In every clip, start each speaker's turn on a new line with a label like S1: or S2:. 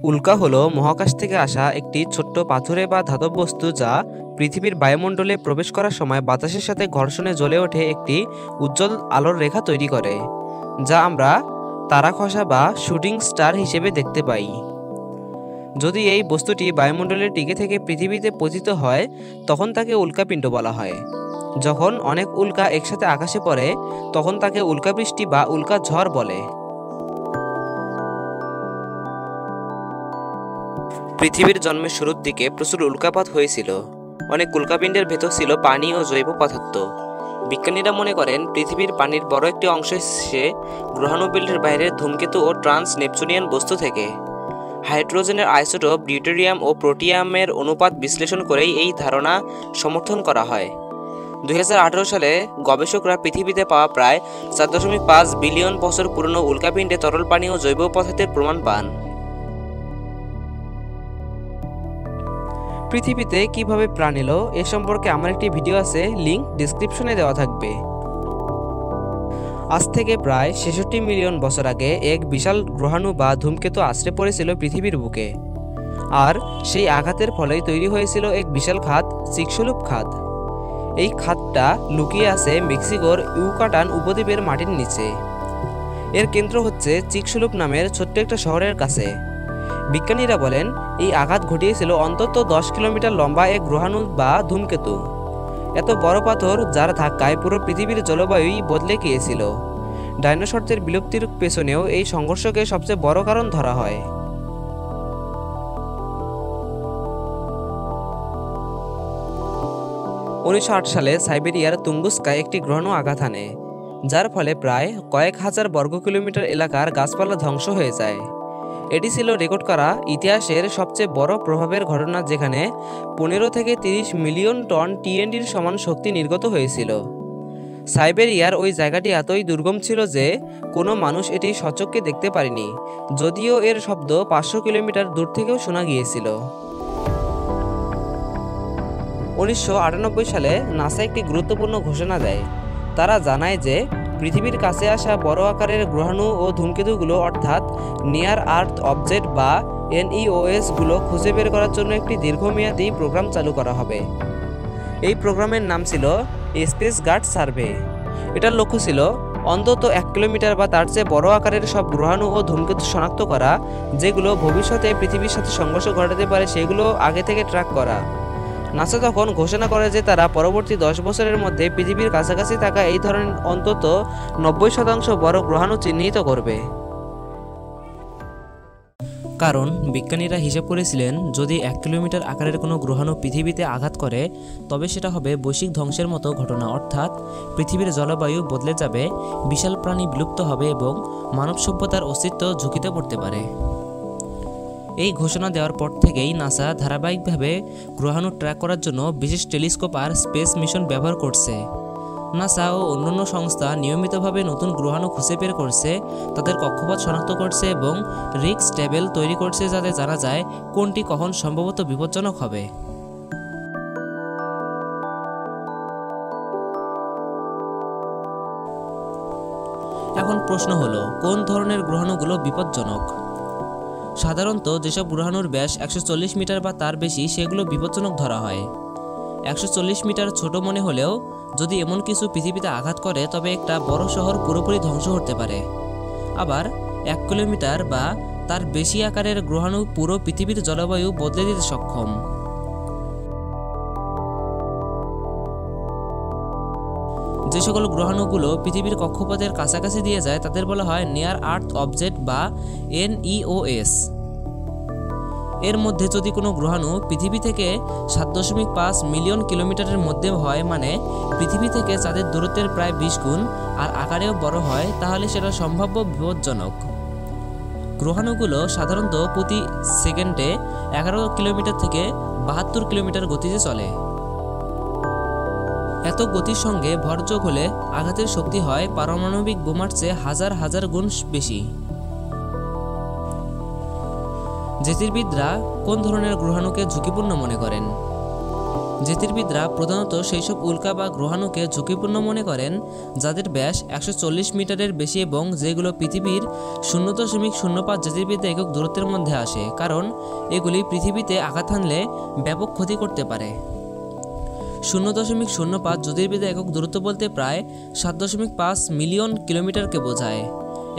S1: উল্কা হলো মহাকাশ থেকে আসা একটি ছোট্ট পাথুরে বা ধাতব বস্তু যা পৃথিবীর বায়ুমণ্ডলে প্রবেশ করার সময় বাতাসের সাথে ঘর্ষণে জ্বলে ওঠে একটি উজ্জ্বল আলোর রেখা তৈরি করে, যা আমরা তারা খসা বা শুটিং স্টার হিসেবে দেখতে পাই। যদি এই বস্তুটি বায়ুমণ্ডলে টিকে থেকে পৃথিবীতে পতিত হয় তখন তাকে উল্কাপিণ্ড বলা হয়। যখন অনেক উল্কা একসাথে আকাশে পড়ে তখন তাকে উল্কাবৃষ্টি বা উল্কা ঝড় বলে। পৃথিবীর জন্মের শুরুর দিকে প্রচুর উল্কাপাত হয়েছিল। অনেক উল্কাপিণ্ডের ভেতর ছিল পানি ও জৈব পদার্থ। বিজ্ঞানীরা মনে করেন পৃথিবীর পানির বড় একটি অংশ এসেছে গ্রহাণু বেল্টের বাইরের ধূমকেতু ও ট্রান্স নেপচুনিয়ান বস্তু থেকে। হাইড্রোজেনের আইসোটোপ, ডিউটেরিয়াম ও প্রোটিয়ামের অনুপাত বিশ্লেষণ করেই এই ধারণা সমর্থন করা হয়। 2018 সালে গবেষকরা পৃথিবীতে পাওয়া প্রায় 4.5 বিলিয়ন বছর পুরনো উল্কাপিণ্ডে তরল পানি ও জৈব পদার্থের প্রমাণ পান। পৃথিবীতে কিভাবে প্রাণ এলো এ সম্পর্কে আমার একটি ভিডিও আছে, লিংক ডিসক্রিপশনে দেওয়া থাকবে। আজ থেকে প্রায় 66 মিলিয়ন বছর আগে এক বিশাল গ্রহাণু বা ধূমকেতু আছড়ে পড়েছিল পৃথিবীর বুকে, আর সেই আঘাতের ফলেই তৈরি হয়েছিল এক বিশাল খাদ, চিকসলুপ খাদ। এই খাদটা লুকিয়ে আছে মেক্সিকোর ইউকাটান উপদ্বীপের মাটির নিচে। এর কেন্দ্র হচ্ছে চিকসলুপ নামের ছোট্ট একটা শহরের কাছে। বিজ্ঞানীরা বলেন এই আঘাত ঘটিয়েছিল অন্তত 10 কিলোমিটার লম্বা এক গ্রহাণু বা ধূমকেতু। এত বড় পাথর যার ধাক্কায় পুরো পৃথিবীর জলবায়ুই বদলে গিয়েছিল। ডাইনোসরদের বিলুপ্তির পেছনেও এই সংঘর্ষকে সবচেয়ে বড় কারণ ধরা হয়। 1908 সালে সাইবেরিয়ার তুঙ্গুস্কায় একটি গ্রহাণু আঘাত হানে, যার ফলে প্রায় কয়েক হাজার বর্গ কিলোমিটার এলাকার গাছপালা ধ্বংস হয়ে যায়। এটি ছিল রেকর্ড করা ইতিহাসের সবচেয়ে বড় প্রভাবের ঘটনা, যেখানে 15 থেকে 30 মিলিয়ন টন টিএনডির সমান শক্তি নির্গত হয়েছিল। সাইবেরিয়ার ওই জায়গাটি এতই দুর্গম ছিল যে কোনো মানুষ এটি সচক্ষে দেখতে পারেনি, যদিও এর শব্দ 500 কিলোমিটার দূর থেকেও শোনা গিয়েছিল। 1998 সালে নাসা একটি গুরুত্বপূর্ণ ঘোষণা দেয়। তারা জানায় যে পৃথিবীর কাছে আসা বড় আকারের গ্রহাণু ও ধূমকেতুগুলো অর্থাৎ নিয়ার আর্থ অবজেক্ট বা NEOS গুলো খুঁজে বের করার জন্য একটি দীর্ঘমেয়াদী প্রোগ্রাম চালু করা হবে। এই প্রোগ্রামের নাম ছিল স্পেস গার্ড সার্ভে। এটার লক্ষ্য ছিল অন্তত 1 কিলোমিটার বা তার চেয়ে বড় আকারের সব গ্রহাণু ও ধূমকেতু শনাক্ত করা, যেগুলো ভবিষ্যতে পৃথিবীর সাথে সংঘর্ষ ঘটাতে পারে সেগুলো আগে থেকে ট্র্যাক করা। নাসা তখন ঘোষণা করে যে তারা পরবর্তী 10 বছরের মধ্যে পৃথিবীর কাছাকাছি থাকা এই ধরনের অন্তত 90% বড় গ্রহাণু চিহ্নিত করবে। কারণ বিজ্ঞানীরা হিসাব করেছিলেন যদি 1 কিলোমিটার আকারের কোনো গ্রহাণু পৃথিবীতে আঘাত করে তবে সেটা হবে বৈশ্বিক ধ্বংসের মতো ঘটনা, অর্থাৎ পৃথিবীর জলবায়ু বদলে যাবে, বিশাল প্রাণী বিলুপ্ত হবে এবং মানব সভ্যতার অস্তিত্ব ঝুঁকিতে পড়তে পারে। এই ঘোষণা দেওয়ার পর থেকেই নাসা ধারাবাহিকভাবে গ্রহাণু ট্র্যাক করার জন্য বিশেষ টেলিস্কোপ আর স্পেস মিশন ব্যবহার করছে। নাসা ও অন্যান্য সংস্থা নিয়মিতভাবে নতুন গ্রহাণু খুঁজে বের করছে, তাদের কক্ষপথ শনাক্ত করছে এবং রিস্ক টেবিল তৈরি করছে যাতে জানা যায় কোনটি কখন সম্ভবত বিপজ্জনক হবে। এখন প্রশ্ন হলো, কোন ধরনের গ্রহাণুগুলো বিপজ্জনক? সাধারণত যেসব গ্রহাণুর ব্যাস 140 মিটার বা তার বেশি সেগুলো বিপজ্জনক ধরা হয়। 140 মিটার ছোট মনে হলেও যদি এমন কিছু পৃথিবীতে আঘাত করে তবে একটা বড় শহর পুরোপুরি ধ্বংস হতে পারে। আবার 1 কিলোমিটার বা তার বেশি আকারের গ্রহাণু পুরো পৃথিবীর জলবায়ু বদলে দিতে সক্ষম। যে সকল গ্রহাণুগুলো পৃথিবীর কক্ষপথের কাছাকাছি দিয়ে যায় তাদের বলা হয় নিয়ার আর্থ অবজেক্ট বা NEOS। এর মধ্যে যদি কোনো গ্রহাণু পৃথিবী থেকে 7.5 মিলিয়ন কিলোমিটারের মধ্যে হয়, মানে পৃথিবী থেকে চাঁদের দূরত্বের প্রায় 20 গুণ, আর আকারেও বড় হয়, তাহলে সেটা সম্ভাব্য বিপজ্জনক। গ্রহাণুগুলো সাধারণত প্রতি সেকেন্ডে 11 কিলোমিটার থেকে 72 কিলোমিটার গতিতে চলে। এত গতির সঙ্গে ভর যোগ হলে আঘাতের শক্তি হয় পারমাণবিক বোমার চেয়ে হাজার হাজার গুণ বেশি। জ্যোতির্বিদরা কোন ধরনের গ্রহাণুকে ঝুঁকিপূর্ণ মনে করেন? জ্যোতির্বিদরা প্রধানত সেই সব উল্কা বা গ্রহাণুকে ঝুঁকিপূর্ণ মনে করেন যাদের ব্যাস 140 মিটারের বেশি এবং যেগুলো পৃথিবীর 0.05 জ্যোতির্বিদ্যা একক দূরত্বের মধ্যে আসে, কারণ এগুলি পৃথিবীতে আঘাত হানলে ব্যাপক ক্ষতি করতে পারে। 0.05 জ্যোতির্বিদ্যা একক দূরত্ব বলতে প্রায় 7.5 মিলিয়ন কিলোমিটারকে বোঝায়।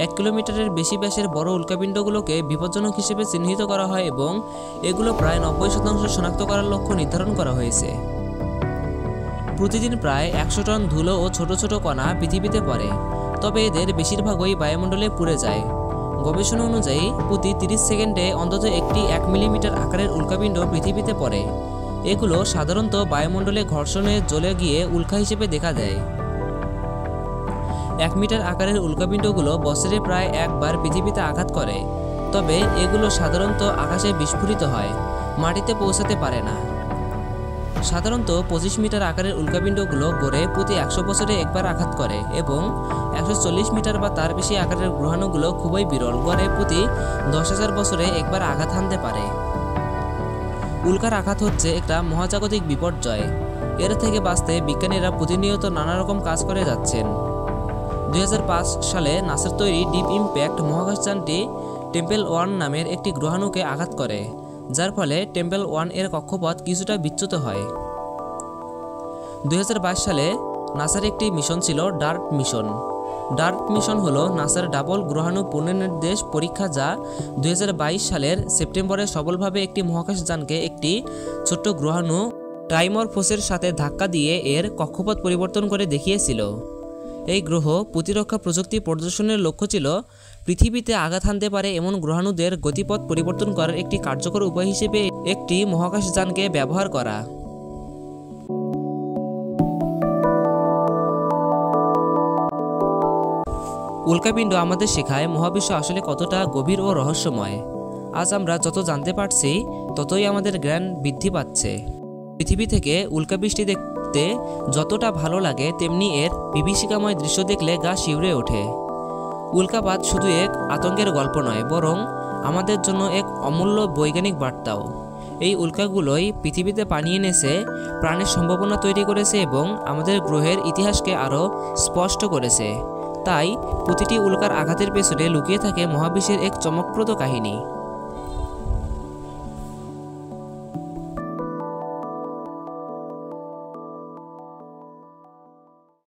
S1: 1 কিলোমিটারের বেশি ব্যাসের বড় উল্কাপিণ্ডগুলোকে বিপজ্জনক হিসেবে চিহ্নিত করা হয় এবং এগুলো প্রায় 90% শনাক্ত করার লক্ষ্য নির্ধারণ করা হয়েছে। প্রতিদিন প্রায় 100 টন ধুলো ও ছোট ছোট কণা পৃথিবীতে পড়ে, তবে এদের বেশিরভাগই বায়ুমণ্ডলে পুড়ে যায়। গবেষণা অনুযায়ী প্রতি 30 সেকেন্ডে অন্তত একটি 1 মিলিমিটার আকারের উল্কাপিণ্ড পৃথিবীতে পড়ে। এগুলো সাধারণত বায়ুমণ্ডলে ঘর্ষণে জ্বলে গিয়ে উল্কা হিসেবে দেখা দেয়। 1 মিটার আকারের উল্কাপিণ্ডগুলো বছরে প্রায় একবার পৃথিবীতে আঘাত করে, তবে এগুলো সাধারণত আকাশে বিস্ফোরিত হয়, মাটিতে পৌঁছাতে পারে না। সাধারণত 25 মিটার আকারের উল্কাপিণ্ডগুলো গড়ে প্রতি 100 বছরে একবার আঘাত করে এবং 140 মিটার বা তার বেশি আকারের গ্রহাণুগুলো খুবই বিরল, গড়ে প্রতি 10,000 বছরে একবার আঘাত হানতে পারে। উল্কার আঘাত হচ্ছে একটা মহাজাগতিক বিপর্যয়। এর থেকে বাঁচতে বিজ্ঞানীরা প্রতিনিয়ত নানা রকম কাজ করে যাচ্ছেন। 2005 সালে নাসার তৈরি ডিপ ইম্প্যাক্ট মহাকাশযানটি টেম্পল 1 নামের একটি গ্রহাণুকে আঘাত করে, যার ফলে টেম্পল 1 এর কক্ষপথ কিছুটা বিচ্যুত হয়। 2022 সালে নাসার একটি মিশন ছিল ডার্ট মিশন। ডার্ট মিশন হলো নাসার ডাবল গ্রহাণু পুনর্নির্দেশ পরীক্ষা, যা 2022 সালের সেপ্টেম্বরে সফলভাবে একটি মহাকাশযানকে একটি ছোট্ট গ্রহাণু টাইমরফোসের সাথে ধাক্কা দিয়ে এর কক্ষপথ পরিবর্তন করে দেখিয়েছিল। এই গ্রহ প্রতিরক্ষা প্রযুক্তি প্রদর্শনের লক্ষ্য ছিল পৃথিবীতে আঘাত হানতে পারে এমন গ্রহাণুদের গতিপথ পরিবর্তন করার একটি কার্যকর উপায় হিসেবে একটি মহাকাশযানকে ব্যবহার করা। উল্কাপিণ্ড আমাদের শেখায় মহাবিশ্ব আসলে কতটা গভীর ও রহস্যময়। আজ আমরা যত জানতে পারছি ততই আমাদের জ্ঞান বৃদ্ধি পাচ্ছে। পৃথিবী থেকে উল্কাবৃষ্টি দেখতে যতটা ভালো লাগে, তেমনি এর বিভীষিকাময় দৃশ্য দেখলে গা শিউরে ওঠে। উল্কাপাত শুধু এক আতঙ্কের গল্প নয়, বরং আমাদের জন্য এক অমূল্য বৈজ্ঞানিক বার্তাও। এই উল্কাগুলোই পৃথিবীতে পানি এনেছে, প্রাণের সম্ভাবনা তৈরি করেছে এবং আমাদের গ্রহের ইতিহাসকে আরও স্পষ্ট করেছে। তাই প্রতিটি উল্কার আঘাতের পেছনে লুকিয়ে থাকে মহাবিশ্বের এক চমকপ্রদ কাহিনী।